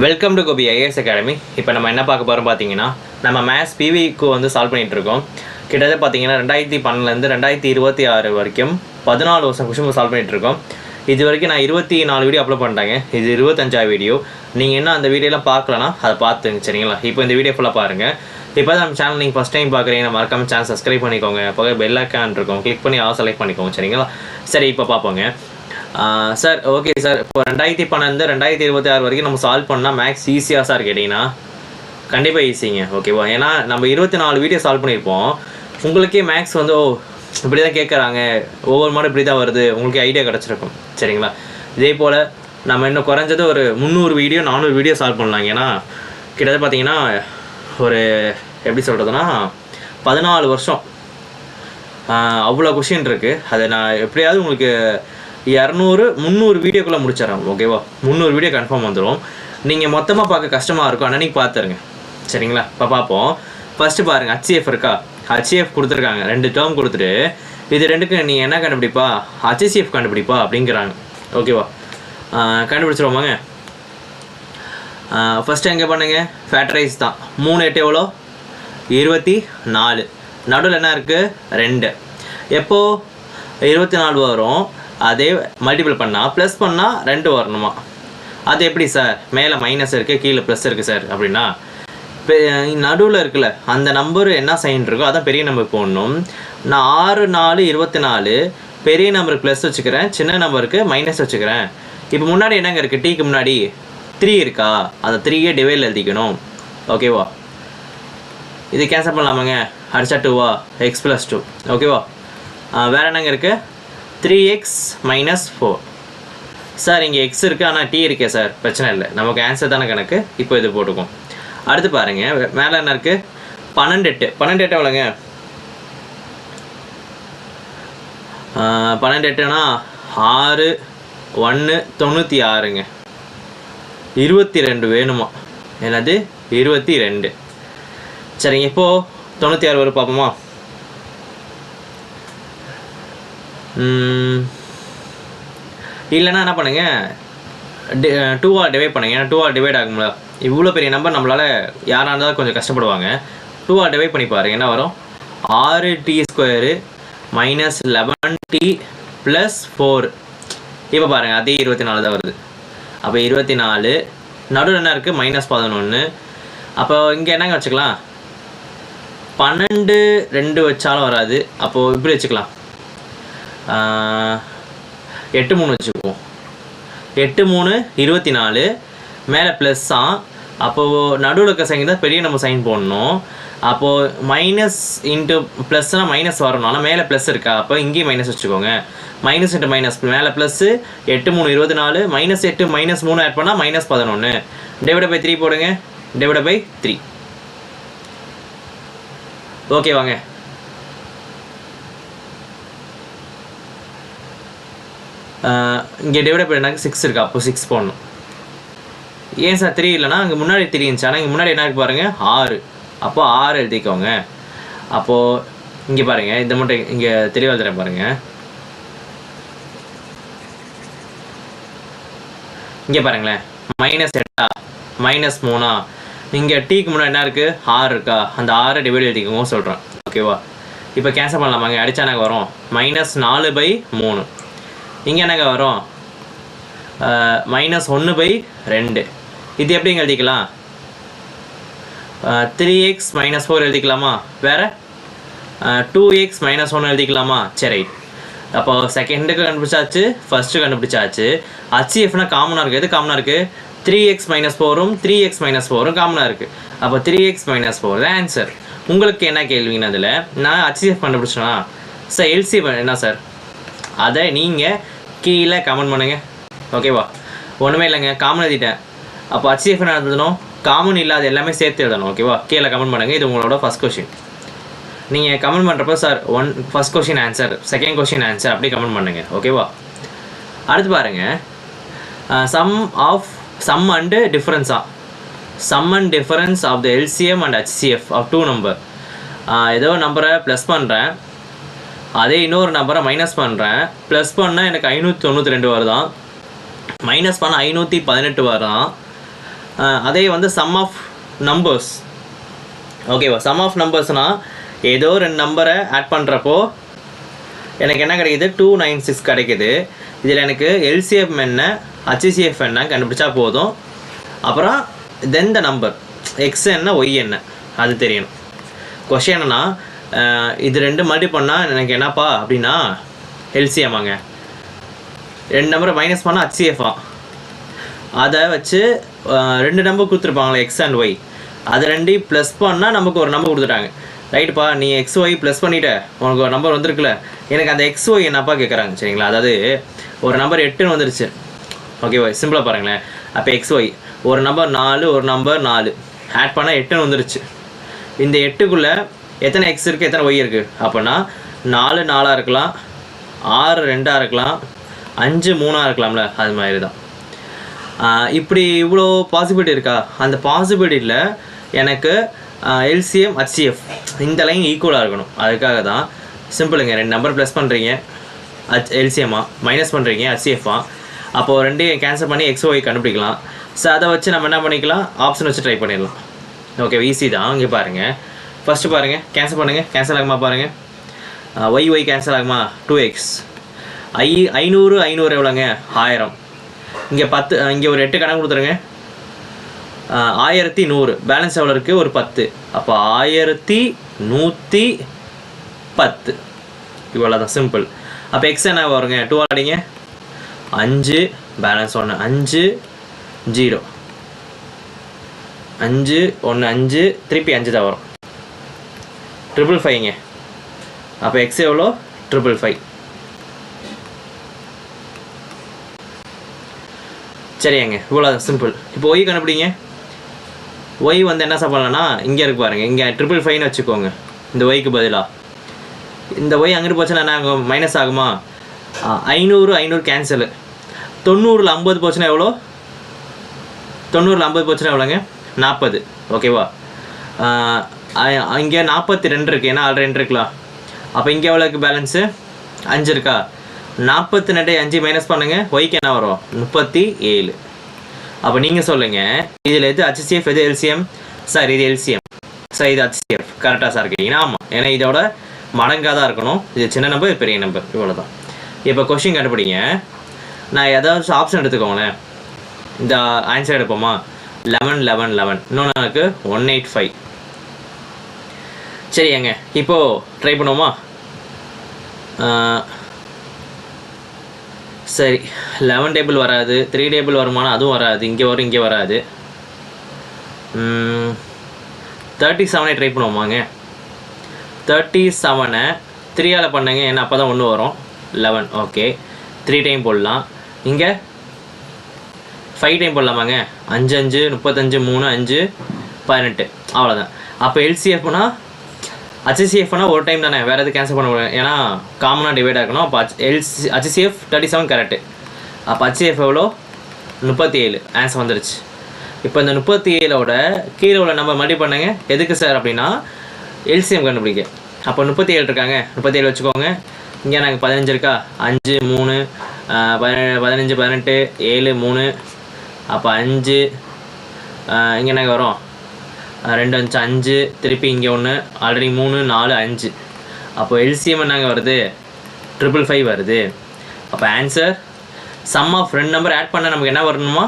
Welcome to Gopi IAS academy. இப்போ நம்ம என்ன பார்க்க போகிறோம் பார்த்தீங்கன்னா, நம்ம மேத்ஸ் பிவிக்கு வந்து சால்வ் பண்ணிகிட்ருக்கோம். கிட்டத்தட்ட பார்த்தீங்கன்னா 2012 2026 வரைக்கும் 14 வருஷம் கொஷின் சால்வ் பண்ணிகிட்ருக்கோம். இது வரைக்கும் நான் 24 வீடியோ அப்லோட் பண்ணிட்டாங்க. இது 25ஆவது வீடியோ. நீங்கள் என்ன அந்த வீடியோலாம் பார்க்கலன்னா அதை பார்த்துங்க, சரிங்களா? இப்போ இந்த வீடியோ ஃபுல்லாக பாருங்கள். இப்போ தான் நம்ம சேனல் நீங்கள் ஃபஸ்ட் டைம் பார்க்குறீங்கன்னா மறக்காமல் சேனல் சப்ஸ்கிரைப் பண்ணிக்கோங்க. அப்போ பெல் ஐக்கான் இருக்கும், கிளிக் பண்ணி செலக்ட் பண்ணிக்கோங்க, சரிங்களா? சரி, இப்போ பார்ப்போங்க. சார், ஓகே சார், இப்போ 2012 2026 வரைக்கும் நம்ம சால்வ் பண்ணால் மேக்ஸ் ஈஸியாக சார் கேட்டிங்கன்னா கண்டிப்பாக ஈஸிங்க, ஓகேவா? ஏன்னா நம்ம 24 வீடியோ சால்வ் பண்ணியிருப்போம். உங்களுக்கே மேக்ஸ் வந்து இப்படி தான் கேட்குறாங்க, ஒவ்வொரு மாதம் இப்படி தான் வருது, உங்களுக்கு ஐடியா கிடச்சிருக்கும், சரிங்களா? இதே போல் நம்ம இன்னும் குறைஞ்சது ஒரு 300 வீடியோ 400 வீடியோ சால்வ் பண்ணலாங்க. ஏன்னா கிட்டத்தட்ட பார்த்தீங்கன்னா ஒரு எப்படி சொல்கிறதுனா 14 வருஷம் அவ்வளோ கொஷின் இருக்குது. அதை நான் எப்படியாவது உங்களுக்கு 200-300 வீடியோக்குள்ளே முடிச்சிடறோம், ஓகேவா? 300 வீடியோ கன்ஃபார்ம் வந்துடும். நீங்கள் மொத்தமாக பார்க்க கஷ்டமாக இருக்கும், அன்றைக்கி பார்த்துருங்க, சரிங்களா? இப்போ பார்ப்போம். ஃபஸ்ட்டு பாருங்கள், ஹச்சிஎஃப் இருக்கா? ஹச்சிஎஃப் கொடுத்துருக்காங்க, 2 டேர்ம் கொடுத்துட்டு இது ரெண்டுக்கு நீங்கள் என்ன கண்டுபிடிப்பா, ஹச்சிஎஃப் கண்டுபிடிப்பா அப்படிங்கிறாங்க, ஓகேவா? கண்டுபிடிச்சிருவோமாங்க. ஃபஸ்ட்டு எங்கே பண்ணுங்க, ஃபேக்டரைஸ் தான். 3 8 எவ்வளோ? 24. நடுவில் என்ன இருக்குது? 2. எப்போது 24 வரும்? அதே மல்டிபிள் பண்ணால் ப்ளஸ் பண்ணால் 2 வரணுமா? அது எப்படி சார்? மேலே மைனஸ் இருக்குது, கீழே ப்ளஸ் இருக்குது சார் அப்படின்னா நடுவில் இருக்குல்ல அந்த நம்பர் என்ன சைன் இருக்கோ அதான் பெரிய நம்பர் போடணும். நான் 6 4 24 பெரிய நம்பருக்கு ப்ளஸ் வச்சுக்கிறேன், சின்ன நம்பருக்கு மைனஸ் வச்சுக்கிறேன். இப்போ முன்னாடி என்னங்க இருக்குது? டீக்கு முன்னாடி 3 இருக்கா? அந்த 3யே டிவைடில் எழுதிக்கணும், ஓகேவா? இது கேன்சல் பண்ணலாமாங்க? அடிச்சா 2வா? x + 2, ஓகேவா? வேறு என்னங்க இருக்குது? 3x - 4. சார் இங்கே x இருக்குது ஆனால் t இருக்கே சார், பிரச்சனை இல்லை, நமக்கு ஆன்சர் தானே கணக்கு. இப்போ இது போட்டுக்கும். அடுத்து பாருங்கள், மேலே என்ன இருக்குது? 12 8 எவ்வளோங்க? 12 8னா 6 1 96ங்க. 22 வேணுமா? என்னது? 22. சரிங்க, இப்போது 96 வரும் பார்ப்போமா? இல்லைன்னா என்ன பண்ணுங்க, 2ஆல் டிவைட் பண்ணுங்க. ஏன்னா 2ஆல் டிவைட் ஆகும்ல, இவ்வளோ பெரிய நம்பர் நம்மளால் யாராக இருந்தாலும் கொஞ்சம் கஷ்டப்படுவாங்க. 2ஆல் டிவைட் பண்ணி பாருங்க, என்ன வரும்? 6t² - 11t + 4. இப்போ பாருங்கள், அதே 24 தான் வருது. அப்போ 24 நடுவில் என்ன இருக்குது? -11. அப்போ இங்கே என்னங்க வச்சுக்கலாம்? 12 2 வச்சாலும் வராது. அப்போது இப்படி வச்சுக்கலாம், 8 3 வச்சுக்குவோம். 8 3 24 மேலே ப்ளஸ் தான். அப்போது நடுவில் இருக்க சைன் தான் பெரிய நம்ம சைன் போடணும். அப்போது மைனஸ் இன்ட்டு ப்ளஸ்னால் மைனஸ் வரணும், ஆனால் மேலே ப்ளஸ் இருக்கா? அப்போ இங்கேயும் மைனஸ் வச்சுக்கோங்க. மைனஸ் இன்ட்டு மைனஸ், மேலே ப்ளஸ்ஸு 8 3 24 -8 -3 ஆட் பண்ணால் -11. டிவைட் பை 3 போடுங்க, டிவைட் பை 3. ஓகே வாங்க. இங்கே டிவைட் பண்ணாக்க 6 இருக்கா? அப்போ 6 போடணும். ஏன் சார் 3 இல்லைனா? அங்கே முன்னாடி 3 இருந்துச்சு, ஆனால் இங்கே முன்னாடி என்ன இருக்கு பாருங்கள்? 6. அப்போது 6 எழுதிக்கோங்க. அப்போது இங்கே பாருங்கள், இதை மட்டும் இங்கே தெளிவாக எழுதுறேன் பாருங்கள். இங்கே பாருங்களேன், -8 -3. இங்கே டீக்கு முன்னாடி என்ன இருக்குது? 6 இருக்கா? அந்த 6 டிவைட் எழுதிக்கோங்க சொல்கிறேன், ஓகேவா? இப்போ கேன்சல் பண்ணலாமாங்க? அடித்தா எனக்கு வரும் -4/3. இங்கே என்னங்க வரும்? -1/2. இது எப்படிங்க எழுதிக்கலாம்? 3x - 4 எழுதிக்கலாமா? வேறு 2x - 1 எழுதிக்கலாமா? சரி, அப்போ செகண்டுக்கு கண்டுபிடிச்சாச்சு, ஃபஸ்ட்டு கண்டுபிடிச்சாச்சு. ஹச்சிஎஃப்னா காமனாக இருக்குது. எது காமனாக இருக்குது? 3x - 4ம் 3x - 4ம் காமனாக இருக்குது. அப்போ 3x - 4 தான் ஆன்சர். உங்களுக்கு என்ன கேள்விங்கன்னா, அதில் நான் ஹச்சிஎஃப் கண்டுபிடிச்சேன்னா சார் எல்சிஎம் என்ன சார்? அதை நீங்கள் கீழே கமெண்ட் பண்ணுங்கள், ஓகேவா? ஒன்றுமே இல்லைங்க, காமன் எழுதிட்டேன். அப்போ ஹச்சிஎஃப் என்ன எழுதணும்? காமன் இல்லாத எல்லாமே சேர்த்து எழுதணும், ஓகேவா? கீழே கமெண்ட் பண்ணுங்கள். இது உங்களோட ஃபஸ்ட் கொஷின். நீங்கள் கமெண்ட் பண்ணுறப்போ sir first question answer, second question answer அப்படி கமெண்ட் பண்ணுங்கள், ஓகேவா? அடுத்து பாருங்கள், சம் அண்ட் டிஃபரன்ஸா sum and difference of the LCM and HCF of 2 number. ஏதோ நம்பரை ப்ளஸ் பண்ணுறேன், அதே இன்னொரு நம்பரை மைனஸ் பண்ணுறேன். ப்ளஸ் பண்ணால் எனக்கு 592 வருதான், மைனஸ் பண்ணால் 518 வருதான். அதே வந்து சம் ஆஃப் நம்பர்ஸ். ஓகேவா? சம் ஆஃப் நம்பர்ஸ்னால் ஏதோ 2 நம்பரை ஆட் பண்ணுறப்போ எனக்கு என்ன கிடைக்குது? 296 கிடைக்குது. இதில் எனக்கு எல்சிஎம் என்ன ஹச்சிசிஎஃப் என்ன கண்டுபிடிச்சா போதும். அப்புறம் தென் த நம்பர் எக்ஸ் என்ன ஒய் என்ன அது தெரியணும். கொஷின் என்னன்னா இது 2 மல்டி பண்ணால் எனக்கு என்னப்பா அப்படின்னா எல்சிஎம்மாங்க. 2 நம்பரை மைனஸ் பண்ணால் ஹச்சிஎஃபா. அதை வச்சு 2 நம்பர் கொடுத்துருப்பாங்களே எக்ஸ் அண்ட் ஒய், அதை 2 ப்ளஸ் பண்ணால் நமக்கு ஒரு நம்பர் கொடுத்துட்டாங்க. ரைட்டுப்பா, நீ எக்ஸ் ஒய் ப்ளஸ் பண்ணிவிட்ட உனக்கு ஒரு நம்பர் வந்திருக்குல்ல, எனக்கு அந்த எக்ஸ் ஒய் என்னப்பா கேட்குறாங்க. சரிங்களா? அதாவது ஒரு நம்பர் 8ன்னு வந்துருச்சு. ஓகேவா? சிம்பிளாக பாருங்களேன். அப்போ எக்ஸ் ஒய் ஒரு நம்பர் 4 ஒரு நம்பர் 4 ஆட் பண்ணால் 8ன்னு வந்துருச்சு. இந்த 8க்குள்ளே எத்தனை எக்ஸ் இருக்குது எத்தனை ஒய் இருக்குது அப்படின்னா 4 4ஆக இருக்கலாம், 6 2ஆக இருக்கலாம், 5 3ஆக இருக்கலாம்ல. அது மாதிரி தான். இப்படி இவ்வளோ பாசிபிலிட்டி இருக்கா? அந்த பாசிபிலிட்டியில் எனக்கு எல்சிஎம் ஹச்சிஎஃப் இந்த லைன் ஈக்குவலாக இருக்கணும். அதுக்காக தான் சிம்பிளுங்க. 2 நம்பர் ப்ளஸ் பண்ணுறீங்க எல்சிஎம்மா, மைனஸ் பண்ணுறீங்க ஹச்சிஎஃப்ஆ. அப்போது 2 கேன்சல் பண்ணி எக்ஸ் ஒய் கண்டுபிடிக்கலாம். ஸோ அதை வச்சு நம்ம என்ன பண்ணிக்கலாம்? ஆப்ஷன் வச்சு ட்ரை பண்ணிடலாம். ஓகே, ஈஸி தான். இங்கே பாருங்கள், ஃபஸ்ட்டு பாருங்கள், கேன்சல் பண்ணுங்கள். கேன்சல் ஆகுமா பாருங்கள். ஒய் கேன்சல் ஆகுமா? 2x. 500 500 எவ்வளோங்க? 1000. இங்கே 10, இங்கே ஒரு 8 கணக்கு கொடுத்துருங்க. 1100. பேலன்ஸ் எவ்வளோ இருக்குது? ஒரு 10. அப்போ 1110. இவ்வளோ தான், சிம்பிள். அப்போ எக்ஸ் என்ன வருங்க? 2 ஆடிங்க. 5 பேலன்ஸ் 1 5 0 5 1 5 திருப்பி 5 தான் வரும். 555ங்க. அப்போ எக்ஸ் எவ்வளோ? 555. சரியாங்க, இவ்வளோ சிம்பிள். இப்போ ஒய் கண்டுபிடிங்க. ஒய் வந்து என்ன சாப்பிட்லான்னா இங்கே இருக்கு பாருங்கள், இங்கே 555ன்னு வச்சுக்கோங்க. இந்த ஒய்க்கு பதிலாக இந்த ஒய் அங்கிட்டு போச்சுன்னா என்ன ஆகும்? மைனஸ் ஆகுமா? 500 500 கேன்சலு. 90ல் 50 போச்சுன்னா எவ்வளோ? 90ல் 50 போச்சுன்னா எவ்வளோங்க? 40. ஓகேவா? இங்கே 42 இருக்குது, ஏன்னா ஆல்ரெடி 2 இருக்கலாம். அப்போ இங்கே எவ்வளோ இருக்குது பேலன்ஸு? 5 இருக்கா? 42 5 மைனஸ் பண்ணுங்கள், ஒய்க்கு என்ன வரும்? 37. அப்போ நீங்கள் சொல்லுங்கள், இதில் எது ஹச்சிசிஎஃப் எது எல்சிஎம்? சார் இது எல்சிஎம், சார் இது ஹச்சிசிஎஃப். கரெக்டாக சார் கேட்டிங்கன்னா ஆமாம், ஏன்னா இதோட மடங்காக தான் இருக்கணும். இது சின்ன நம்பர், இது பெரிய நம்பர், இவ்வளோ தான். இப்போ கொஷின் கண்டுபிடிங்க. நான் ஏதாச்சும் ஆப்ஷன் எடுத்துக்கோங்களேன். இந்த ஆன்சர் எடுப்போமா? 11 11 11. இன்னொன்று எனக்கு 185. சரிங்க, இப்போது ட்ரை பண்ணுவோமா? சரி, 11 டேபிள் வராது, 3 டேபிள் வருமானம் அதுவும் வராது, இங்கே வரும் இங்கே வராது. 37 ட்ரை பண்ணுவோமாங்க? 37 3ஆல் பண்ணுங்க, ஏன்னா அப்போ தான் 1 வரும். 11. ஓகே, 3 டைம் போடலாம். இங்கே 5 டைம் போடலாமாங்க? 5 5 35 3 5 18. அவ்வளோதான். அப்போ எல்சிஎஃப்னா ஹச்சிசிஎஃப்னா ஒரு டைம் தானே, வேறு எது கேன்சல் பண்ண முடியாது, ஏன்னா காமனாக டிவைட் ஆகணும். அப்போ ஹச்சிசிஎஃப் 37 கரெக்டு. அப்போ ஹச்சிஎஃப் எவ்வளோ? 37. ஆன்சர் வந்துருச்சு. இப்போ இந்த 37ஓட கீழே உள்ள நம்ம மல்டி பண்ணுங்க. எதுக்கு சார் அப்படின்னா எல்சிஎம் கண்டுபிடிக்க. அப்போ 37 இருக்காங்க, 37 வச்சுக்கோங்க. இங்கே நாங்கள் 15 இருக்கா? 5 3 15 18 7 3. அப்போ 5 இங்கே நாங்கள் வரோம் 2 5 5, திருப்பி இங்கே 1 ஆல்ரெடி 3 4 5. அப்போ எல்சிஎம் நாங்கள் வருது 555 வருது. அப்போ answer sum of 2 number add பண்ண நமக்கு என்ன வரணுமா?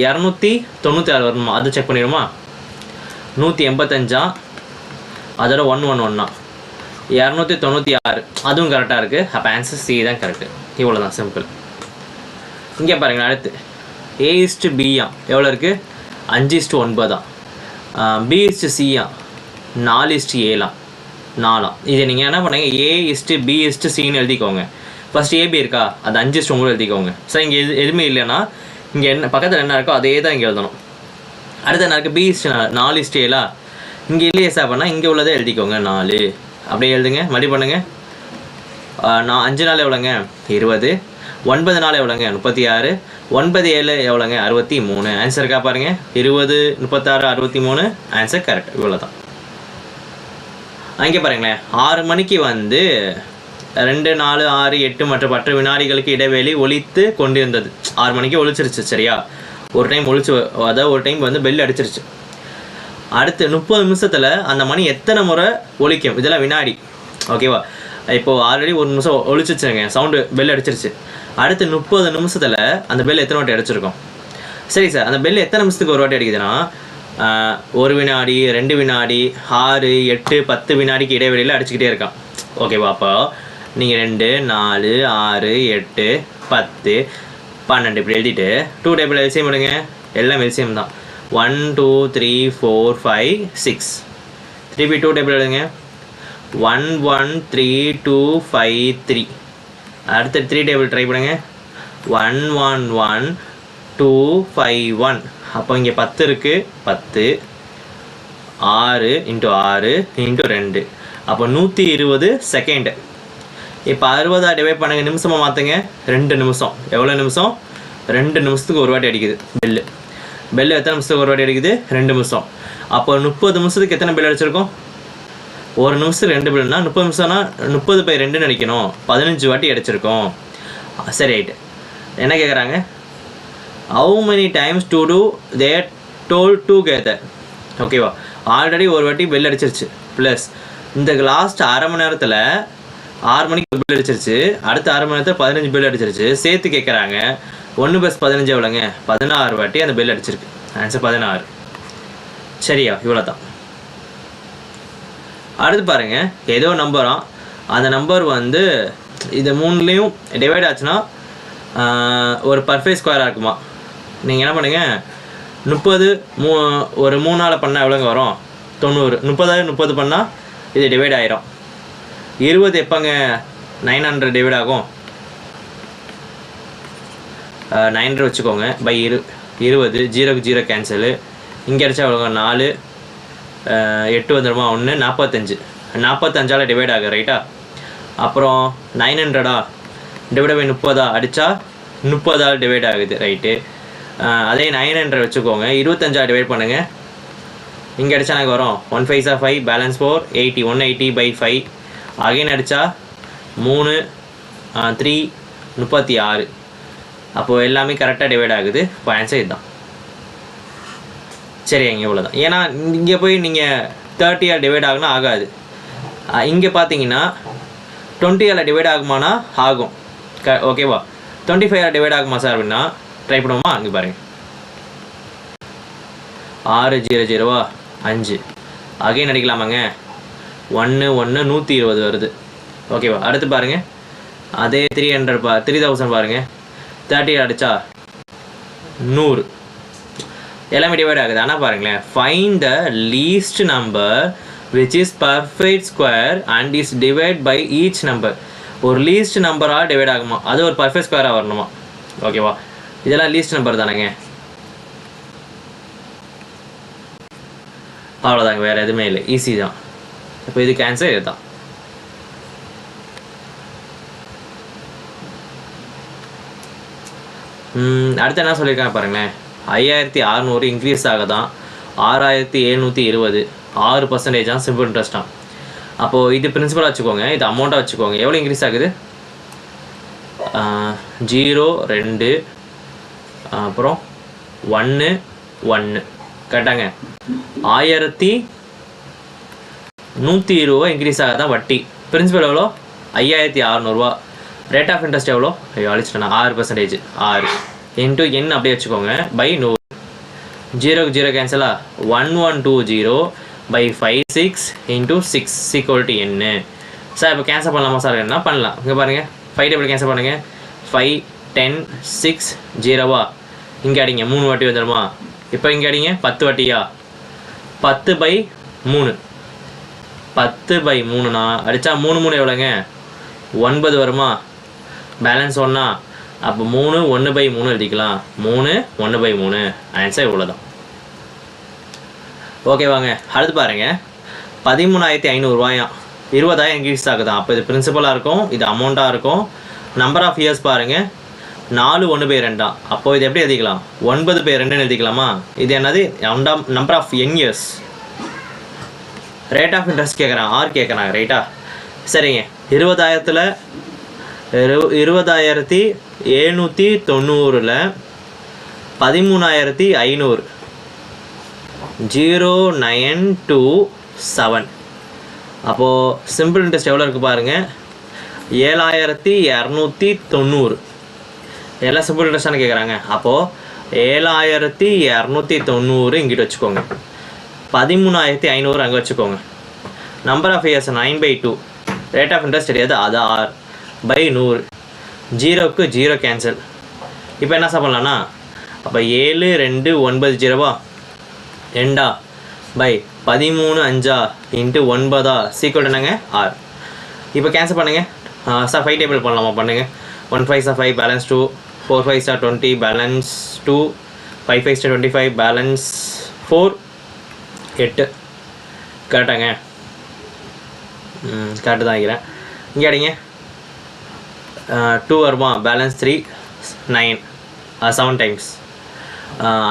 296 வரணுமா? அது செக் பண்ணிடுமா? 185 அதோட 111 296, அதுவும் கரெக்டாக இருக்குது. அப்போ ஆன்சர் சி தான் கரெக்டு. இவ்வளோ தான், சிம்பிள். இங்கே பாருங்கள், அடுத்து A/Bயா எவ்வளோ இருக்குது? 5:9. B/Cயா 4:7. 4. இதை நீங்கள் என்ன பண்ணுங்க, A/B/Cன்னு எழுதிக்கோங்க. ஃபஸ்ட் AB இருக்கா? அது 5:9 எழுதிக்கோங்க. சார் இங்கே எதுவுமே இல்லைன்னா இங்கே என்ன பக்கத்தில் என்ன இருக்கோ அதே தான் இங்கே எழுதணும். அடுத்து என்ன இருக்குது? B/4 4:7. இங்கே இல்லையே சார் பண்ணால் இங்கே உள்ளதை எழுதிக்கோங்க 4. அப்படியே எழுதுங்க, மறுபடி பண்ணுங்கள். 5 நாள் எவ்வளோங்க? 20. 9 நாள் எவ்வளோங்க? 36. 9 7 எவ்வளோங்க? 63. ஆன்சர் இருக்கா பாருங்கள். 20 36 63. Answer correct. இவ்வளோ தான். அங்கே பாருங்களேன், 6 மணிக்கு வந்து 2 4 6 8 மற்றும் 10 வினாடிகளுக்கு இடைவெளி ஒலித்து கொண்டிருந்தது. 6 மணிக்கு ஒலிச்சிருச்சு, சரியா? ஒரு டைம் ஒழிச்சு, அதாவது ஒரு டைம் வந்து பெல் அடிச்சிருச்சு. அடுத்து 30 நிமிஷத்தில் அந்த மணி எத்தனை முறை ஒழிக்கும்? இதெல்லாம் வினாடி. ஓகேவா? இப்போது ஆல்ரெடி ஒரு நிமிஷம் ஒழிச்சிச்சுங்க, சவுண்டு பெல் அடிச்சிருச்சு. அடுத்து 30 நிமிஷத்தில் அந்த பெல் எத்தனை வாட்டி அடிச்சிருக்கோம்? சரி சார், அந்த பெல் எத்தனை நிமிஷத்துக்கு ஒரு வாட்டி அடிக்குதுன்னா 1 வினாடி, 2 வினாடி, 6, 8, 10 வினாடிக்கு இடைவெளியில் அடிச்சுக்கிட்டே இருக்கான். ஓகேவா? அப்போ நீங்கள் 2, 4, 6, 8, 10, 12 இப்படி எழுதிட்டு 2 டேபிள் எல்சிஎம் எடுங்க. எல்லாம் எல்சிஎம் தான். 1, 2, 3, 4, 5, 6. திருப்பி 2 டேபிள் எழுதுங்க. 1, 1, 3, 2, 5, 3. அடுத்து 3 டேபிள் ட்ரை பண்ணுங்க. 1, 1, 1, 2, 5, 1. அப்போ இங்கே 10 இருக்குது. 10, 6 × 6 × 2. அப்போ 120 செகண்டு. இப்போ 60 டிவைட் பண்ணுங்க, நிமிஷமாக மாற்றுங்க. 2 நிமிஷம். எவ்வளோ நிமிஷம்? 2 நிமிஷத்துக்கு ஒரு வாட்டி அடிக்குது பெல்லு. பெல்லு எத்தனை நிமிஷத்துக்கு ஒரு வாட்டி அடிக்குது? 2 நிமிஷம். அப்போ 30 நிமிஷத்துக்கு எத்தனை பெல் அடிச்சிருக்கோம்? ஒரு நிமிஷத்துக்கு 2 பெல்னா 30 நிமிஷம்னா 30/2 அடிக்கணும். 15 வாட்டி அடிச்சிருக்கோம். சரி, ஆயிட்டு. என்ன கேட்குறாங்க? How many times to do they toll together. ஓகேவா? ஆல்ரெடி ஒரு வாட்டி பெல் அடிச்சிருச்சு. ப்ளஸ் இந்த லாஸ்ட் அரை மணி நேரத்தில் 6 மணிக்கு பெல் அடிச்சிருச்சு. அடுத்த அரை மணி நேரத்தில் 15 பெல் அடிச்சிருச்சு. சேர்த்து கேட்குறாங்க 1 + 15 எவ்வளோங்க? 16 வாட்டி அந்த பெல் அடிச்சிருக்கு. ஆன்சர் 16. சரியா? இவ்வளோ தான். அடுத்து பாருங்கள், ஏதோ நம்பராம். அந்த நம்பர் வந்து இது 3லேயும் டிவைட் ஆச்சுன்னா ஒரு பர்ஃபெக்ட் ஸ்கொயராக இருக்குமா? நீங்கள் என்ன பண்ணுங்கள், 30 ஒரு 3ஆல் பண்ணால் எவ்வளோங்க வரும்? 90. 30 30 பண்ணால் இது டிவைட் ஆயிரும். 20 எப்போங்க 900 டிவைட் ஆகும்? 900 வச்சுக்கோங்க. பை 20. 0க்கு 0 கேன்சலு. இங்கே அடித்தா எவ்வளோங்க? 4, 8 வந்துடுமா? 1, 45. 45ஆல் டிவைட் ஆகுது. ரைட்டா? அப்புறம் 900 டிவைட் பை 30 அடித்தா 30ஆல் டிவைட் ஆகுது. ரைட்டு. அதே 900 வச்சுக்கோங்க. 25ஆல் டிவைட் பண்ணுங்கள். இங்கே அடித்தா எனக்கு வரும் 1 5 5, பேலன்ஸ் 4, 80. 180/5. அகைன் அடித்தா 3, 3, 36. அப்போது எல்லாமே கரெக்டாக டிவைட் ஆகுது. இப்போ ஆன்சர் இதுதான். சரி, இங்கே இவ்வளோ தான். ஏன்னா இங்கே போய் நீங்கள் 30ஆல் டிவைட் ஆகுனா ஆகாது. இங்கே பார்த்தீங்கன்னா 20ஆல் டிவைட் ஆகுமானா ஆகும். ஓகேவா? 25ஆல் டிவைட் ஆகுமா சார் அப்படின்னா ட்ரை பண்ணுவோமா? அங்கே பாருங்கள். 6 0 0 5. அகைன் அடிக்கலாமாங்க? 1 1 120 வருது. ஓகேவா? அடுத்து பாருங்கள், அதே 300 3000 பாருங்கள். 30 அடித்தா 100. எல்லாமே டிவைட் ஆகுது. ஆனால் பாருங்களேன், find the least number which is perfect square and is divide by each number. ஒரு லீஸ்ட் நம்பராக டிவைட் ஆகுமா? அது ஒரு பர்ஃபெக்ட் ஸ்கொயராக வரணுமா? ஓகேவா? இதெல்லாம் லீஸ்ட் நம்பர் தானேங்க. அவ்வளோதாங்க, வேறு எதுவுமே இல்லை. ஈஸி தான். இப்போ இதுக்கு ஆன்சர் இது தான். அடுத்து என்ன சொல்லியிருக்காங்க பாருங்களேன். 5600 இன்க்ரீஸ் ஆகுதான். 6720. 6% சிம்பிள் இன்ட்ரெஸ்ட்டாக. அப்போது இது பிரின்சிபலாக வச்சுக்கோங்க, இது அமௌண்ட்டாக வச்சுக்கோங்க. எவ்வளோ இன்க்ரீஸ் ஆகுது? 0 2 அப்புறம் 1 1. கரெக்டாங்க. 1120 இன்க்ரீஸ் ஆகுதான் வட்டி. பிரின்சிபல் எவ்வளோ? 5600. ரேட் ஆஃப் இன்ட்ரெஸ்ட் எவ்வளோ? அழிச்சிட்டேன்னா 6%. 6 இன்ட்டு என் அப்படியே வச்சுக்கோங்க. பை 100. 0க்கு 0 கேன்சலா? 1120/5 6 × 6 = n. சார் இப்போ கேன்சல் பண்ணலாமா சார்? என்ன பண்ணலாம்? இங்கே பாருங்கள், 5 டேபிள் கேன்சல் பண்ணுங்கள். 5 10 6 0. இங்கே அடிங்க, 3 வாட்டி வந்துடுமா? இப்போ இங்கே அடிங்க, 10 வாட்டியா? 10/3. 10/3னா அடித்தா 3 3 எவ்வளோங்க? 9 வருமா? பேலன்ஸ் 1. அப்போ 3 1/3 எழுதிக்கலாம். 3 1/3. ஆன்சர் இவ்வளோ தான். ஓகேவாங்க. அடுத்து பாருங்கள், 13500 20,000 இன்க்ரீஸ் ஆகுதான். அப்போ இது பிரின்சிபலாக இருக்கும், இது அமௌண்ட்டாக இருக்கும். நம்பர் ஆஃப் இயர்ஸ் பாருங்கள், 4 1/2. அப்போது இது எப்படி எழுதிக்கலாம்? 9/2 எழுதிக்கலாமா? இது என்னது? Number of young years. Rate of interest கேட்குறாங்க, ஆர் கேட்குறாங்க. ரைட்டா? சரிங்க. 20,000ல் 20,790 13,500 0927. அப்போது சிம்பிள் இன்ட்ரெஸ்ட் எவ்வளோ இருக்குது பாருங்கள், 7,290. எல்லாம் சிம்பிள் இன்ட்ரெஸ்டானு கேட்குறாங்க. அப்போது 7,290 இங்கிட்ட வச்சுக்கோங்க, 13,500 அங்கே வச்சுக்கோங்க. Number of years 9/2. Rate of interest தெரியாது, அது R/100. 0க்கு 0 கேன்சல். இப்போ என்ன பண்ணலான்னா, அப்போ 7,290 2 பை 13,5 இன்ட்டு 9 சீக்வல் என்னங்க R. இப்போ கேன்சல் பண்ணுங்கள் சார். 5 டேபிள் பண்ணலாமா? பண்ணுங்கள். 1 5 5 பேலன்ஸ் 2, 4 5 20 பேலன்ஸ் 2, 5 5 25 பேலன்ஸ் 4, 8. கரெக்டாங்க? கரெக்டு தான் வைக்கிறேன். இங்கே அடிங்க 2 வருமா, பேலன்ஸ் 3 9 7 டைம்ஸ்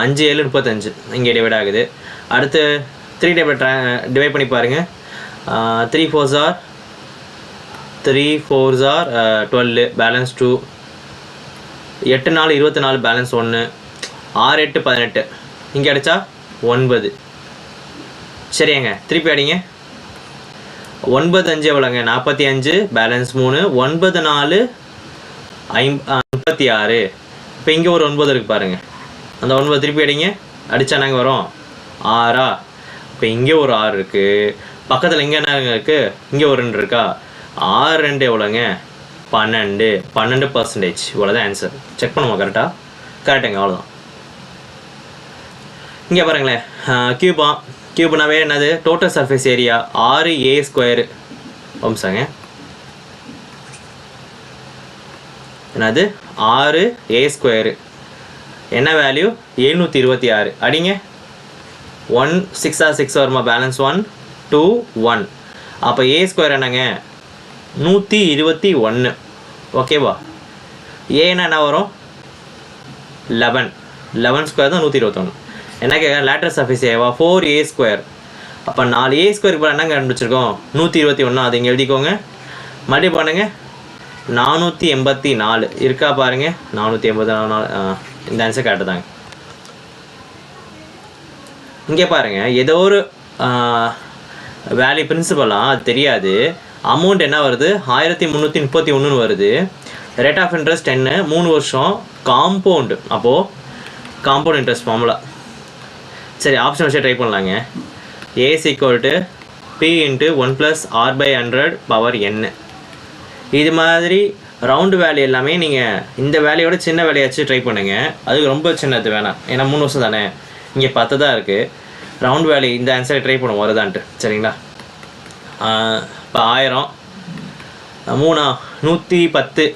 5 7 35 இங்கே டிவைட் ஆகுது. அடுத்து 3 டேபிள் டிவைட் பண்ணி பாருங்கள். 3 4s are 12 பேலன்ஸ் 2, 8 4 24 பேலன்ஸ் 1, 6 8 18 இங்கே அடித்தா 9. சரியாங்க, திருப்பி அடிங்க. 9 5 எவ்வளோங்க, 45 பேலன்ஸ் 3, 9 4 56. இப்போ இங்கே ஒரு 9 இருக்குது பாருங்கள், அந்த 9 திருப்பி அடிங்க. அடித்தா நாங்கள் வரோம் 6. இப்போ இங்கே ஒரு 6 இருக்குது, பக்கத்தில் இங்கே என்ன இருக்குது, இங்கே ஒரு 2 இருக்கா. 6 2 எவ்வளோங்க, 12%. இவ்வளோதான் ஆன்சர். செக் பண்ணுவோம் கரெக்டாக? கரெக்டுங்க, அவ்வளோதான். இங்கே பாருங்களேன், கியூப்னாவே என்னது, டோட்டல் சர்ஃபேஸ் ஏரியா 6a². வம்சாங்க என்னது 6a². என்ன வேல்யூ, 726. அடிங்க. 1 6 6 வருமா, பேலன்ஸ் 1 2 1. அப்போ a² என்னங்க 121. ஓகேவா? ஏன்னா என்ன வரும், 11 தான் 121. என்ன கேட்க, லேட்டரல் சர்ஃபேஸ் ஏவா 4a². அப்போ 4a² இப்போ என்னங்க கண்டுபிடிச்சிருக்கோம், 121. அது இங்கே எழுதிக்கோங்க. மறுபடியும் பண்ணுங்க, 484 இருக்கா பாருங்கள். 484. இந்த ஆன்சர் கரெக்டு தாங்க. இங்கே பாருங்கள், ஏதோ ஒரு வேல்யூ பிரின்சிபலாக அது தெரியாது. அமௌண்ட் என்ன வருது, 1331 வருது. ரேட் ஆஃப் இன்ட்ரெஸ்ட் 10, 3 வருஷம், காம்பவுண்டு. அப்போது காம்பவுண்ட் இன்ட்ரெஸ்ட் ஃபார்முலா. சரி, ஆப்ஷன் வச்சு ட்ரை பண்ணலாங்க. A = P × 1 + R/100 n. இது மாதிரி ரவுண்டு வேல்யூ எல்லாமே நீங்கள் இந்த வேலையோட சின்ன வேலையாச்சு ட்ரை பண்ணுங்கள். அதுக்கு ரொம்ப சின்னது வேணாம், ஏன்னா 3 வருஷம் தானே. இங்கே 10 தான் இருக்குது. ரவுண்ட் வேல்யூ இந்த ஆன்சரை ட்ரை பண்ணுவோம் வருதான்ட்டு. சரிங்களா? இப்போ 1000 3 110.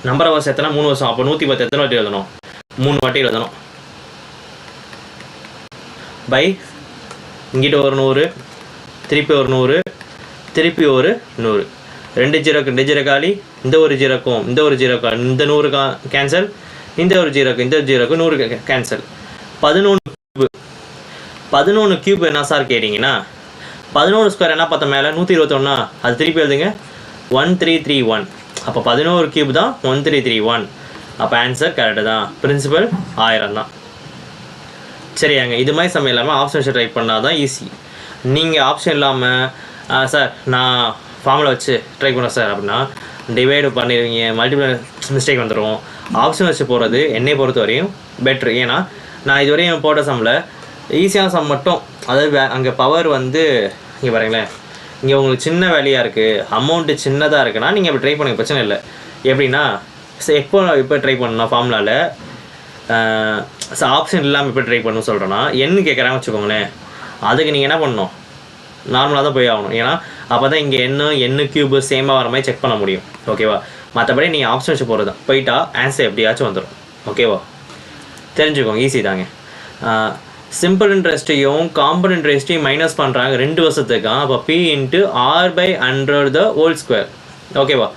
நம்பர் வருஷம் எத்தனை, 3 வருஷம். அப்போ 110 எத்தனை வாட்டி எழுதணும், 3 வாட்டி எழுதணும். பை இங்கிட்ட ஒரு 100, திருப்பி ஒரு 100, திருப்பி ஒரு 100. 2 0க்கு 2 0 காலி, இந்த ஒரு 0க்கும் இந்த ஒரு 0 காலி, இந்த 100 கேன்சல், இந்த ஒரு 0க்கு இந்த 0க்கு 100 கேன்சல். 11 கியூப் என்ன சார் கேட்டிங்கன்னா, 11² என்ன பார்த்தா மேலே 121. அது திருப்பி எழுதுங்க, 1331. அப்போ 11 கியூப் தான் 1331. அப்போ ஆன்சர் கரெக்டு தான். பிரின்சிபல் 1000 தான். சரியாங்க, இது மாதிரி சமயம் இல்லாமல் ஆப்ஷன் வச்சு ட்ரை பண்ணால் தான் ஈஸி. நீங்கள் ஆப்ஷன் இல்லாமல் சார் நான் ஃபார்முலா வச்சு ட்ரை பண்ணேன் சார் அப்படின்னா டிவைடு பண்ணிடுவீங்க, மல்டிபிள் மிஸ்டேக் வந்துடும். ஆப்ஷன் வச்சு போகிறது என்னை பொறுத்த வரையும் பெட்ரு. ஏன்னா நான் இதுவரையும் போட்ட சம்மில் ஈஸியான சம் மட்டும், அதாவது அங்கே பவர் வந்து இங்கே பாருங்களேன், இங்கே உங்களுக்கு சின்ன வேலையாக இருக்குது, அமௌண்ட்டு சின்னதாக இருக்குன்னா நீங்கள் இப்போ ட்ரை பண்ணுங்க, பிரச்சனை இல்லை. எப்படின்னா இப்போ ட்ரை பண்ணணும் ஃபார்முலாவில் ஆப்ஷன் இல்லாமல் இப்போ ட்ரை பண்ணணும் சொல்கிறேன்னா, என்ன கேட்குறாங்க வச்சுக்கோங்களேன், அதுக்கு நீங்கள் என்ன பண்ணணும், நார்மலாக தான் போய் ஆகணும். ஏன்னா அப்போ தான் இங்கே என்ன கியூபு சேமாக வர மாதிரி செக் பண்ண முடியும். ஓகேவா? மற்றபடி நீங்கள் ஆப்ஷன் வச்சு போகிறது தான், போயிட்டா ஆன்சர் எப்படியாச்சும் வந்துடும். ஓகேவா? தெரிஞ்சுக்கோங்க, ஈஸி தாங்க. சிம்பிள் இன்ட்ரெஸ்ட்டையும் காம்பவுண்ட் இன்ட்ரெஸ்ட்டையும் மைனஸ் பண்ணுறாங்க 2 வருஷத்துக்கு. அப்போ P × R/100 ஓகேவா?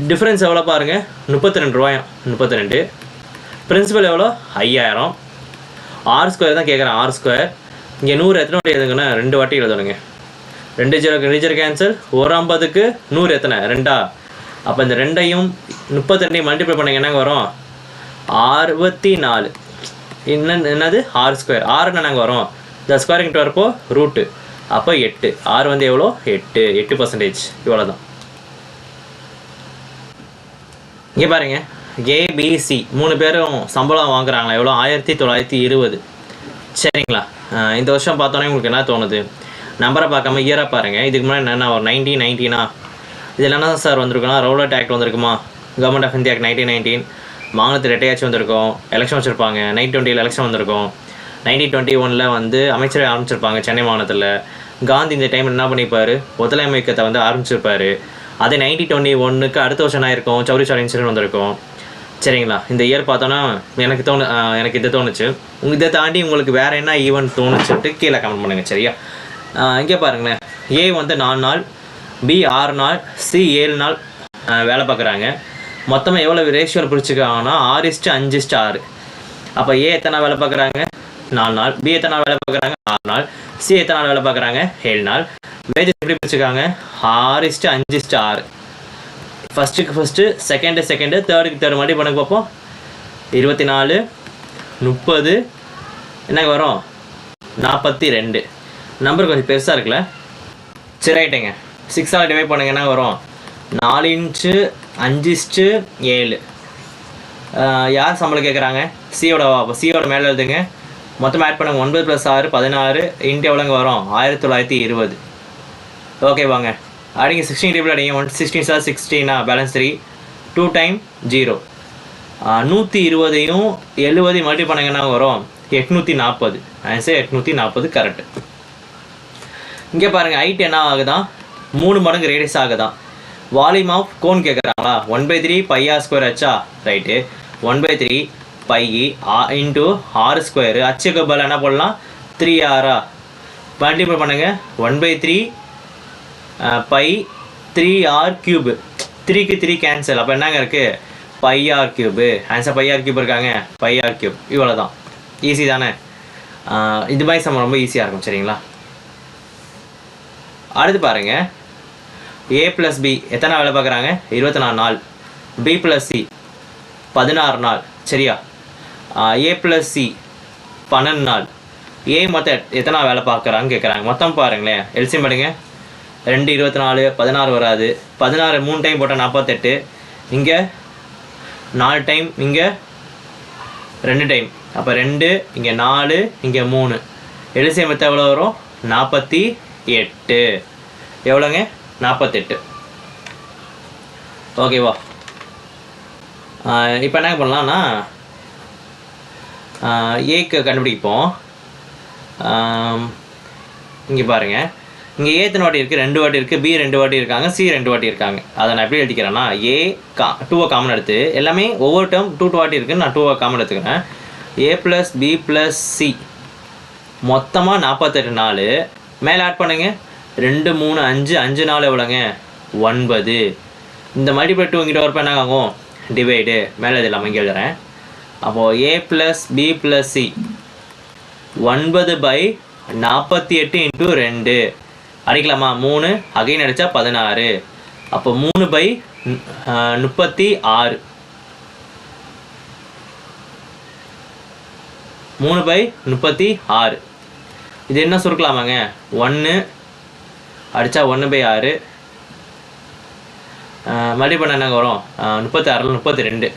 டிஃப்ரென்ஸ் எவ்வளோ பாருங்கள், 32 ரூபாயா, 32. பிரின்சிபல் எவ்வளோ, 5000. R² தான் கேட்குறேன், R². இங்கே 100 எத்தனை வாட்டி எழுதுங்கன்னா 2 வாட்டி எழுதணுங்க. 2 0க்கு 2 0 கேன்சல், 150க்கு 100 எத்தனை 2. அப்போ இந்த 2ஐயும் 32ஐயும் மல்டிப்ளை பண்ணிங்கன்னா வரும் 64. என்னது ஆர் ஸ்கொயர். ஆறு நாங்கள் வரோம், இந்த ஸ்கொயர் வரப்போ ரூட்டு, அப்போ 8. ஆறு வந்து எவ்வளோ 8% இவ்வளோ தான். இங்கே பாருங்க, ஏபிசி 3 பேரும் சம்பளம் வாங்குறாங்களா எவ்வளோ 1920. சரிங்களா. இந்த வருஷம் பார்த்தோன்னே உங்களுக்கு என்ன தோணுது, நம்பரை பார்க்காம இயராக பாருங்கள். இதுக்கு முன்னாடி என்ன ஒரு 1919 இதில் என்ன சார் வந்திருக்குன்னா ரவுலட் ஆக்ட் வந்திருக்குமா, கவர்மெண்ட் ஆஃப் இந்தியா ஆக்ட் 1919, மாநிலத்தில் ரெட்டையாச்சும் வந்திருக்கும், எலெக்ஷன் வச்சுருப்பாங்க, 1920 எலெக்ஷன் வந்திருக்கும், 1921 வந்து அமைச்சரை ஆரம்பிச்சிருப்பாங்க சென்னை மாநிலத்தில். காந்தி இந்த டைம் என்ன பண்ணிப்பார், ஒத்துழையாமை இயக்கத்தை வந்து ஆரம்பிச்சிருப்பார். அதே 1921 அடுத்த வருஷம் என்ன இருக்கும், சௌரி சௌரி இன்சிடென்ட் வந்திருக்கும். சரிங்களா. இந்த இயர் பார்த்தோன்னா எனக்கு இது தோணுச்சு. இதை தாண்டி உங்களுக்கு வேறு என்ன ஈவெண்ட் தோணுச்சுட்டு கீழே கமெண்ட் பண்ணுங்கள். சரியா. இங்கே பாருங்களேன், ஏ வந்து 4 நாள், பி 6 நாள், சி 7 நாள் வேலை பார்க்குறாங்க. மொத்தமாக எவ்வளோ ரேஷியோவில் பிடிச்சிருக்காங்கன்னா 6:5:6. அப்போ ஏ எத்தனை நாள் வேலை பார்க்குறாங்க 4 நாள், பி எத்தனை நாள் வேலை பார்க்குறாங்க 6 நாள், சி எத்தனை நாள் வேலை பார்க்குறாங்க 7 நாள். வேஜஸ் எப்படி பிடிச்சிருக்காங்க 6:5:6. ஃபஸ்ட்டுக்கு ஃபஸ்ட்டு, செகண்டு, தேர்டுக்கு மறுபடியும் பண்ண பார்ப்போம். 24, 30 என்னங்க வரும் 42. நம்பர் கொஞ்சம் பெருசாக இருக்குல்ல. சரி ரைட்டுங்க. 6ஆல் டிவைட் பண்ணுங்கன்னா வரும் 4:5:7. யார் சம்பளம் கேட்குறாங்க, சியோட மேலே எழுதுங்க. மொத்தமாக ஆட் பண்ணுங்க. 9 + 6 16 இன்ட்டு எவ்வளோங்க வரும் 1920. ஓகே வாங்க அடிங்க. 16 டேபிள் அடிங்க. 116 சார் 16 பேலன்ஸ் 3, 2 டைம் 0. 120ஐயும் 70 மல்டி பண்ணுங்கன்னா வரும் 840. Answer 840 correct. இங்கே பாருங்கள், ஹைட் என்ன ஆகுதான் 3 மடங்கு ரேடியஸ் ஆகுதான். வால்யூம் ஆஃப் கோன் கேட்குறாங்களா, 1/3 πr² ஆச்சா. ரைட்டு. 1/3 π into r². அச்சுக்கு பதில் என்ன பண்ணலாம் 3r மல்டிபிள் பண்ணுங்க. 1/3 π 3r³. 3க்கு 3 கேன்சல். அப்போ என்னங்க இருக்குது πr³. ஆன்சர் πr³ இருக்காங்க, πr³. இவ்வளோ தான். ஈஸி தானே. இது மாதிரி சம்பளம் ரொம்ப ஈஸியாக இருக்கும். சரிங்களா. அடுத்து பாருங்கள், ஏ + பி எத்தனை வேலை பார்க்குறாங்க 24 நாள், பி + சி 16 நாள். சரியா. ஏ + சி 12 நாள். ஏ மொத்தம் எத்தனை வேலை பார்க்குறாங்க கேட்குறாங்க. மொத்தம் பாருங்களேன், எல்சிஎம் எடுங்க. 2 24 16 வராது. 16 3 டைம் போட்டால் 48. இங்கே 4 டைம், இங்கே 2 டைம். அப்போ 2, இங்கே 4, இங்கே 3. எல்சிஎம் மொத்தம் எவ்வளோ வரும் 48. எவ்வளோங்க 48. ஓகேவா. இப்போ என்ன பண்ணலாம்னா ஏக்கு கண்டுபிடிப்போம். இங்கே பாருங்கள், இங்கே ஏ எத்தனை வாட்டி இருக்குது 2 வாட்டி இருக்குது, பி 2 வாட்டி இருக்காங்க, சி 2 வாட்டி இருக்காங்க. அதை நான் எப்படி எழுதிக்கிறேன்னா ஏ 2 காமன் எடுத்து, எல்லாமே ஒவ்வொரு டேர்ம் 2 வாட்டி இருக்குன்னு நான் 2 காமன் எடுத்துக்கிறேன். ஏ + பி + சி மொத்தமாக 48 நாள். மேலே ஆட் பண்ணுங்க. 2 3 5 5 நாள் எவ்வளோங்க 9. இந்த மல்டிபிள் 2 இங்கிட்ட வரப்போ என்ன ஆகும் டிவைடு. மேலே இது இல்லாமல் இங்கே எழுதுறேன். அப்போது ஏ + பி + சி 9/48 × 2 அடிக்கலாமா. 3 அகைன் அடித்தா 16. அப்போ 3/36. 3/36. இது என்ன சுருக்கலாமாங்க 1 அடித்தா 1/6. மறுபடியும் பண்ண என்னங்க வரும் 36 32.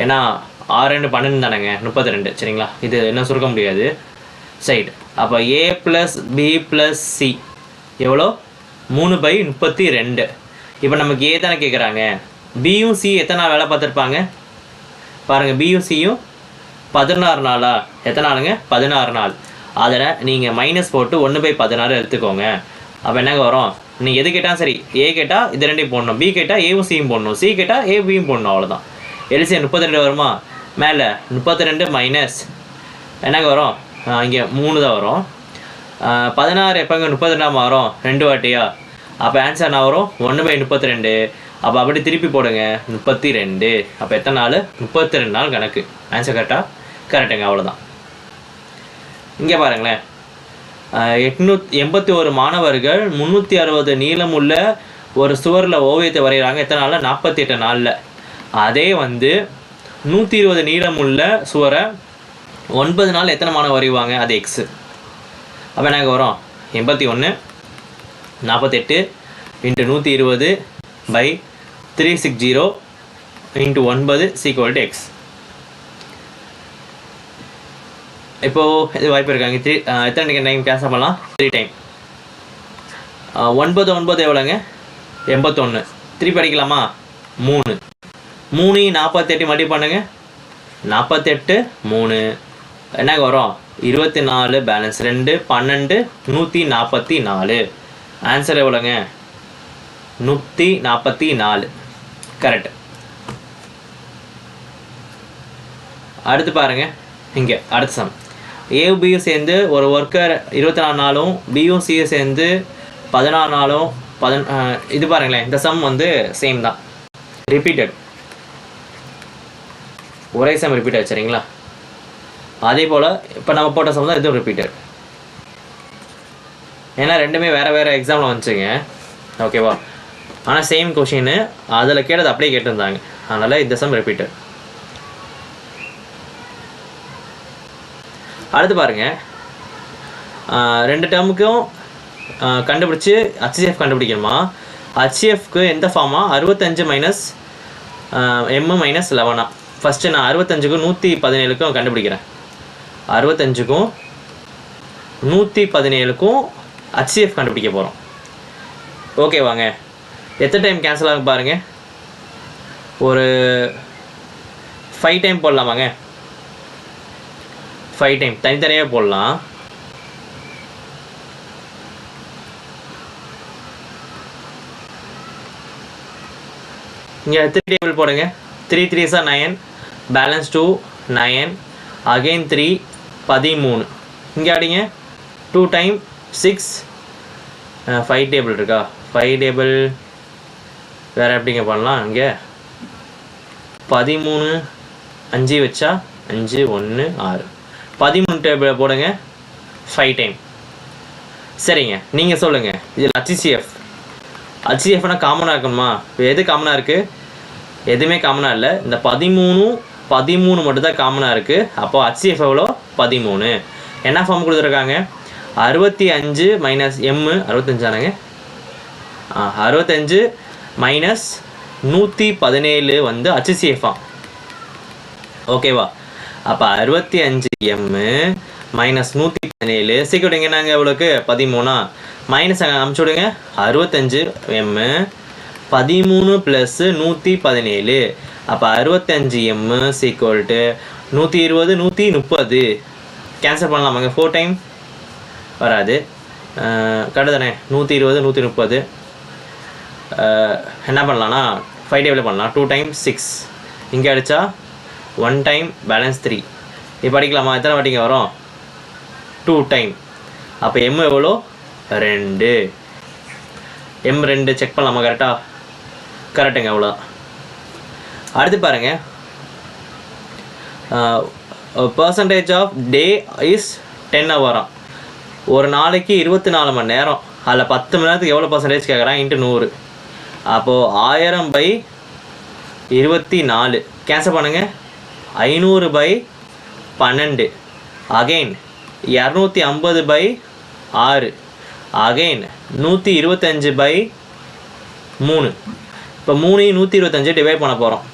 ஏன்னா 6 2 12 தானேங்க 32. சரிங்களா. இது என்ன சுருக்க முடியாது சைடு. அப்போ ஏ + பி + சி எவ்வளோ 3/32. இப்போ நமக்கு ஏ தானே கேட்குறாங்க. பியும் சி எத்தனை நாள் வேலை பார்த்துருப்பாங்க பாருங்கள். பியும் சியும் 16 நாளா. எத்தனை நாளுங்க 16 நாள். அதில் நீங்கள் மைனஸ் போட்டு 1/16 எடுத்துக்கோங்க. அப்போ என்னங்க வரும், நீங்கள் எது கேட்டால் சரி, ஏ கேட்டால் இது 2 போடணும், பி கேட்டால் ஏவும் சியும் போடணும், சி கேட்டால் ஏ பியும் போடணும். அவ்வளோதான். எல்சிஎம் 32 வருமா. மேலே 32 மைனஸ் என்னங்க வரும் இங்கே 3 தான் வரும். 16 எப்போங்க 32 வரும் 2 வாட்டியா. அப்போ ஆன்சர் என்ன வரும் 1/32. அப்போ அப்படி திருப்பி போடுங்க 32. அப்போ எத்தனை நாள் 32 நாள் கணக்கு. ஆன்சர் கரெக்டுங்க. அவ்வளோதான். இங்கே பாருங்களேன், 881 மாணவர்கள் 360 நீளமுள்ள ஒரு சுவரில் ஓவியத்தை வரைகிறாங்க. எத்தனை நாளில் 48 நாளில். அதே வந்து 120 நீளமுள்ள சுவரை 9 நாள் எத்தனை மாணவர் வரைவாங்க? அது எக்ஸு. அப்போ எனக்கு வரும் 81 48 × 120 by 360 × 9 = x. இப்போது இது வாய்ப்பு இருக்காங்க. எத்தனை டைம் கேன்சல் பண்ணலாம்? 3 டைம். 9 9 எவ்வளோங்க? 81. 3 படிக்கலாமா? 3 3 48 மல்டி பண்ணுங்க. 48 3 என்ன வரும்? 24 பேலன்ஸ் 2 12 144. ஆன்சர் எவ்வளோங்க? 144. கரெக்ட். அடுத்து பாருங்கள், இங்கே அடுத்த சம். ஏயும் பியும் சேர்ந்து ஒரு ஒர்க்கர் 24 நாளும் பியும் சியும் சேர்ந்து 16 நாளும் இது பாருங்களேன், இந்த சம் வந்து சேம் தான், ரிப்பீட்டட், ஒரே சம் ரிப்பீட்டட். சரிங்களா? அதே போல் இப்போ நம்ம போட்ட சம் தான் இதுவும் ரிப்பீட்டட். ஏன்னா ரெண்டுமே வேறு எக்ஸாமில் வந்துச்சுங்க. ஓகேவா? ஆனால் சேம் கொஷின், அதில் கேட்டது அப்படியே கேட்டிருந்தாங்க. அதனால் இந்த சம் ரிப்பீட்டட். அடுத்து பாருங்கள், 2 டேர்முக்கும் கண்டுபிடிச்சி HCF கண்டுபிடிக்கணுமா? HCFக்கு எந்த ஃபார்மா? 65 - M - 11. ஃபஸ்ட்டு நான் 65க்கும் 117க்கும் கண்டுபிடிக்கிறேன். 65க்கும் 117க்கும் HCF கண்டுபிடிக்க போகிறோம். ஓகேவாங்க? எத்தனை டைம் கேன்சல் ஆகும் பாருங்கள். ஒரு 5 டைம் போடலாமாங்க? 5 டைம் தனித்தனியாக போடலாம். இங்கே 3 டேபிள் போடுங்க. 3 3s are 9, பேலன்ஸ் 2 9, அகெயின் 3 13. இங்கே அடிங்க 2 டைம் 6. 5 டேபிள் இருக்கா? 5 டேபிள் வேறு எப்படிங்க பண்ணலாம்? இங்கே 13 5 வச்சா 5 1 6. 13 டேபிள் போடுங்க 5 டைம். சரிங்க, நீங்கள் சொல்லுங்கள், இதில் HCFனா காமனாக இருக்கணுமா? இப்போ எது காமனாக இருக்குது? எதுவுமே காமனாக இல்லை. இந்த 13 மட்டும்தான் காமனாக இருக்குது. அப்போது HCF எவ்வளோ? 13. என்ன ஃபார்ம் கொடுத்துருக்காங்க? 65 - M 65 ஆனங்க. 65 - 117 வந்து HCF. ஓகேவா? அப்போ 65 M - 117 சீக்கிரம் நாங்கள் எவ்வளோக்கு? 13. மைனஸ் அங்கே அமுச்சு விடுங்க. 65 M 13 + 117. அப்போ 65 M = 120 130. கேன்சல் பண்ணலாமாங்க? 4 டைம் வராது, கரெக்டு தானே? 120 130. என்ன பண்ணலான்னா 5 டேபிள் பண்ணலாம். 2 டைம் 6. இங்கே அடித்தா 1 டைம் பேலன்ஸ் 3. இப்போ அடிக்கலாமா? எத்தனை வாட்டிங்க வரும்? 2 டைம். அப்போ M எவ்வளோ? 2. M 2 செக் பண்ணலாமா? கரெக்டாக? கரெக்டுங்க, அவ்வளோ. அடுத்து பாருங்கள், percentage of day is 10 hour. ஒரு நாளைக்கு 24 மணி நேரம், அதில் 10 மணி நேரத்துக்கு எவ்வளோ பர்சன்டேஜ் கேட்குறான்? × 100. அப்போது 1000/24. கேன்சல் பண்ணுங்கள். 500/12. அகெயின் 250/6. அகெயின் 125/3. இப்போ 3 125 டிவைட் பண்ண போகிறோம்.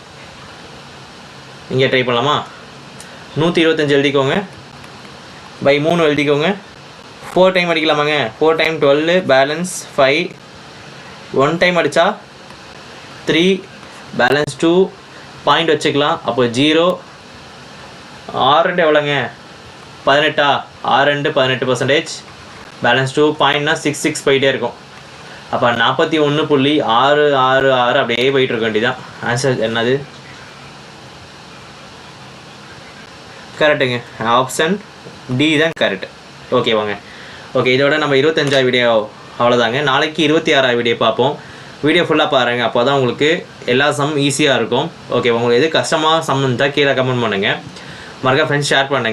இங்கே ட்ரை பண்ணலாமா? 125 எழுதிக்கோங்க, /3 எழுதிக்கோங்க. 4 டைம் அடிக்கலாமாங்க? 4 time 12 balance 5. 1 டைம் அடித்தா 3 பேலன்ஸ் 2 பாயிண்ட் வச்சுக்கலாம். அப்போ 0. 6 எவ்வளோங்க? 18. 6 18%. பேலன்ஸ் 2 பாயிண்ட்னா 6 6 போயிட்டே இருக்கும். அப்போ 41.666 அப்படியே போயிட்டு இருக்க வேண்டியதான். ஆன்சர் என்னது? கரெக்டுங்க, ஆப்ஷன் டி தான் கரெக்ட். ஓகேவாங்க? ஓகே, இதோட நம்ம 25ஆவது வீடியோ அவ்வளோதாங்க. நாளைக்கு 26ஆவது வீடியோ பார்ப்போம். வீடியோ ஃபுல்லாக பாருங்கள், அப்போ தான் உங்களுக்கு எல்லா சம் ஈஸியாக இருக்கும். ஓகே, உங்களுக்கு எது கஷ்டமாக சம் இருந்தால் கீழே கமெண்ட் பண்ணுங்கள். மறக்காம ஃப்ரெண்ட்ஸ் ஷேர் பண்ணுங்கள்.